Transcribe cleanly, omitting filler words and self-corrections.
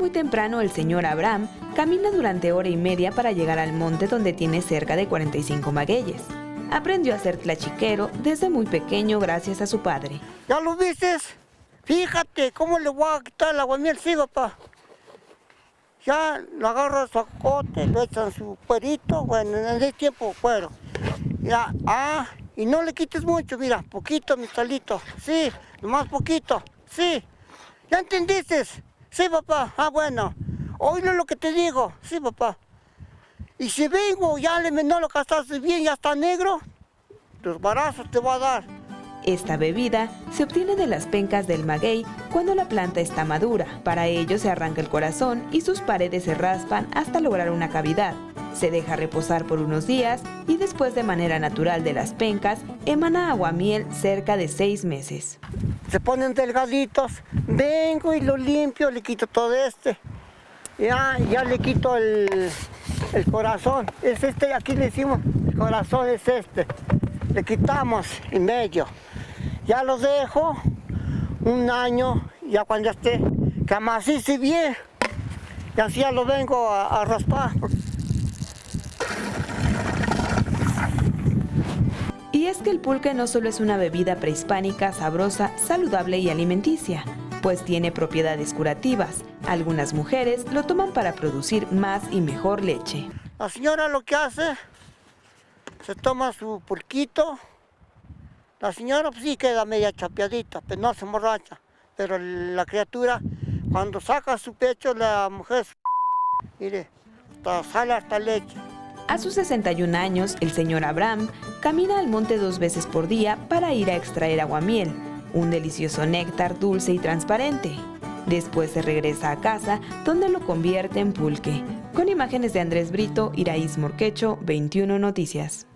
muy temprano, el señor Abraham camina durante hora y media para llegar al monte donde tiene cerca de 45 magueyes. Aprendió a ser tlachiquero desde muy pequeño gracias a su padre. ¿Ya lo viste? Fíjate cómo le voy a quitar el aguamiel, sí, papá. Ya lo agarra su acote, lo echan su cuerito, bueno, en ese tiempo cuero. Ya, y no le quites mucho, mira, poquito, mi salito. Sí, nomás poquito, sí. ¿Ya entendiste? Sí, papá, bueno. Oílo lo que te digo, sí, papá. Y si vengo, no lo cazaste bien, ya está negro, los barazos te voy a dar. Esta bebida se obtiene de las pencas del maguey cuando la planta está madura. Para ello se arranca el corazón y sus paredes se raspan hasta lograr una cavidad. Se deja reposar por unos días y después, de manera natural de las pencas, emana aguamiel cerca de 6 meses. Se ponen delgaditos, vengo y lo limpio, le quito todo ya le quito el corazón. Es aquí le decimos, el corazón es le quitamos en medio. Ya lo dejo un año, ya cuando esté que amacice bien, y así ya lo vengo a raspar. Y es que el pulque no solo es una bebida prehispánica sabrosa, saludable y alimenticia, pues tiene propiedades curativas. Algunas mujeres lo toman para producir más y mejor leche. La señora lo que hace, se toma su pulquito. La señora pues sí queda media chapeadita, pero no se emborracha. Pero la criatura, cuando saca su pecho, la mujer, mire, sale hasta leche. A sus 61 años, el señor Abraham camina al monte 2 veces por día para ir a extraer aguamiel, un delicioso néctar dulce y transparente. Después se regresa a casa, donde lo convierte en pulque. Con imágenes de Andrés Brito, Iraíz Morquecho, 21 Noticias.